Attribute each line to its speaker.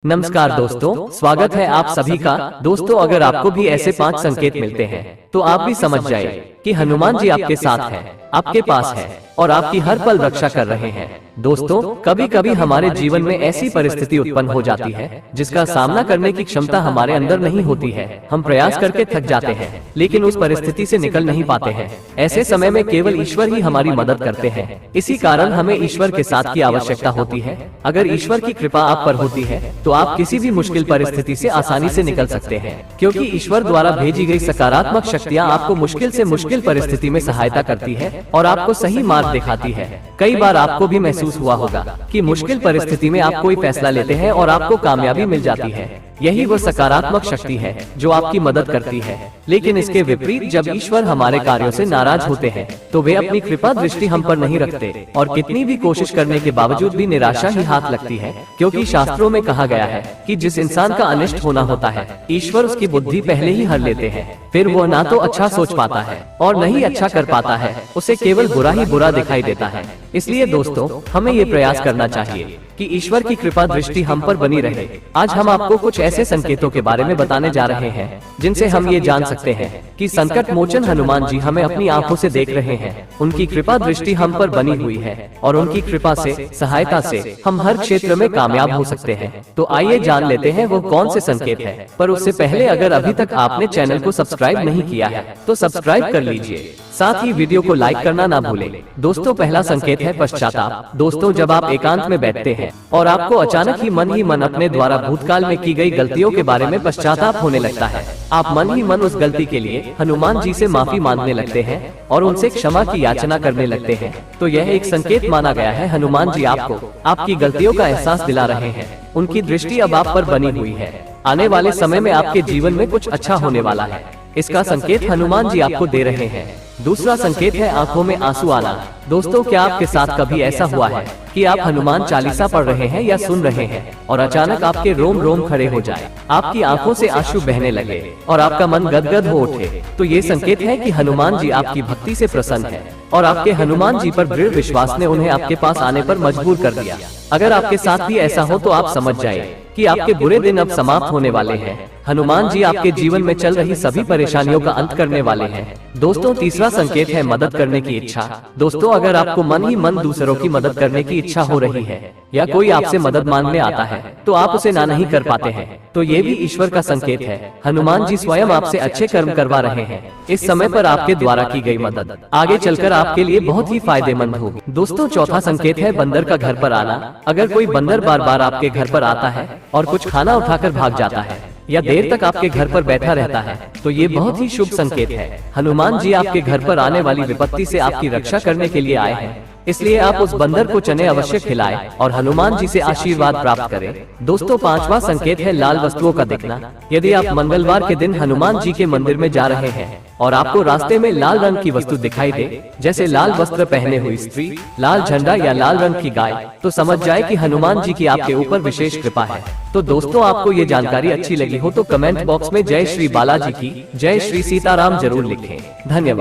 Speaker 1: नमस्कार दोस्तों, स्वागत है आप सभी का। दोस्तों, अगर आपको भी ऐसे 5 संकेत मिलते हैं तो आप भी समझ जाए कि हनुमान जी आपके साथ हैं, आपके पास है और आपकी हर पल रक्षा कर रहे हैं। दोस्तों, कभी कभी हमारे जीवन में ऐसी परिस्थिति उत्पन्न हो जाती है जिसका सामना करने की क्षमता हमारे अंदर नहीं होती है। हम प्रयास करके थक जाते हैं लेकिन उस परिस्थिति से निकल नहीं पाते हैं। ऐसे समय में केवल ईश्वर ही हमारी मदद करते हैं। इसी कारण हमें ईश्वर के साथ की आवश्यकता होती है। अगर ईश्वर की कृपा आप पर होती है तो आप किसी भी मुश्किल परिस्थिति से आसानी से निकल सकते हैं, क्योंकि ईश्वर द्वारा भेजी गई सकारात्मक शक्तियाँ आपको मुश्किल से मुश्किल परिस्थिति में सहायता करती है और आपको सही मार्ग दिखाती है। कई बार आपको भी महसूस हुआ होगा कि मुश्किल परिस्थिति में आप कोई फैसला लेते हैं और आपको कामयाबी मिल जाती है। यही वो सकारात्मक शक्ति है जो आपकी मदद करती है। लेकिन इसके विपरीत जब ईश्वर हमारे कार्यों से नाराज होते हैं तो वे अपनी कृपा दृष्टि हम पर नहीं रखते और कितनी भी कोशिश करने के बावजूद भी निराशा ही हाथ लगती है, क्योंकि शास्त्रों में कहा गया है कि जिस इंसान का अनिष्ट होना होता है ईश्वर उसकी बुद्धि पहले ही हर लेते हैं। फिर वो ना तो अच्छा सोच पाता है और न ही अच्छा कर पाता है, उसे केवल बुरा ही बुरा दिखाई देता है। इसलिए दोस्तों, हमें ये प्रयास करना चाहिए कि ईश्वर की कृपा दृष्टि हम पर बनी रहे। आज हम आपको कुछ ऐसे संकेतों के बारे में बताने जा रहे हैं जिनसे हम ये जान सकते हैं कि संकट मोचन हनुमान जी हमें अपनी आंखों से देख रहे हैं। उनकी कृपा दृष्टि हम पर बनी हुई है और उनकी कृपा से, सहायता से हम हर क्षेत्र में कामयाब हो सकते हैं। तो आइए जान लेते हैं वो कौन से संकेत है। पर उससे पहले अगर अभी तक आपने चैनल को सब्सक्राइब नहीं किया है तो सब्सक्राइब कर लीजिए, साथ ही वीडियो को लाइक करना ना भूलें। दोस्तों, पहला संकेत है पश्चाताप। दोस्तों, जब आप एकांत में बैठते हैं और आपको अचानक ही मन अपने द्वारा भूतकाल में की गई गलतियों के बारे में पश्चाताप होने लगता है, आप मन ही मन उस गलती के लिए हनुमान जी से माफी मांगने लगते हैं और उनसे क्षमा की याचना करने लगते हैं, तो यह एक संकेत माना गया है। हनुमान जी आपको आपकी गलतियों का एहसास दिला रहे हैं। उनकी दृष्टि अब आप पर बनी हुई है। आने वाले समय में आपके जीवन में कुछ अच्छा होने वाला है, इसका संकेत हनुमान जी आपको दे रहे हैं। दूसरा संकेत है आंखों में आंसू आना। दोस्तों, क्या आपके साथ कभी ऐसा हुआ है कि आप हनुमान चालीसा पढ़ रहे हैं या सुन रहे हैं और अचानक आपके रोम रोम खड़े हो जाए, आपकी आंखों से आंसू बहने लगे और आपका मन गदगद हो उठे? तो ये संकेत है कि हनुमान जी आपकी भक्ति से प्रसन्न है और आपके हनुमान जी पर दृढ़ विश्वास ने उन्हें आपके पास आने पर मजबूर कर दिया। अगर आपके साथ भी ऐसा हो तो आप समझ जाए कि आपके बुरे दिन अब समाप्त होने वाले हैं। हनुमान जी आपके जीवन में चल रही सभी परेशानियों का अंत करने वाले हैं। दोस्तों, तीसरा संकेत है मदद करने की इच्छा। दोस्तों, अगर आपको मन ही मन दूसरों की मदद करने की इच्छा हो रही है या कोई आपसे मदद मांगने आता है तो आप उसे ना नहीं कर पाते हैं, तो ये भी ईश्वर का संकेत है। हनुमान जी स्वयं आपसे अच्छे कर्म करवा रहे हैं। इस समय पर आपके द्वारा की गई मदद आगे चलकर आपके लिए बहुत ही फायदेमंद होगी। दोस्तों, चौथा संकेत है बंदर का घर पर आना। अगर कोई बंदर बार बार आपके घर पर आता है और कुछ खाना उठाकर भाग जाता है या देर तक आपके घर पर बैठा रहता है तो ये बहुत ही शुभ संकेत है। हनुमान जी आपके घर पर आने वाली विपत्ति से आपकी रक्षा करने के लिए आए हैं, इसलिए आप उस बंदर को चने अवश्य खिलाएं और हनुमान जी से आशीर्वाद प्राप्त करें। दोस्तों, पांचवा संकेत है लाल वस्तुओं का दिखना। यदि आप मंगलवार के दिन हनुमान जी के मंदिर में जा रहे हैं और आपको रास्ते में लाल रंग की वस्तु दिखाई दे, जैसे लाल वस्त्र पहने हुई स्त्री, लाल झंडा या लाल रंग की गाय, तो समझ जाए कि हनुमान जी की आपके ऊपर विशेष कृपा है। तो दोस्तों, आपको ये जानकारी अच्छी लगी हो तो कमेंट बॉक्स में जय श्री बालाजी की, जय श्री सीताराम जरूर लिखें। धन्यवाद।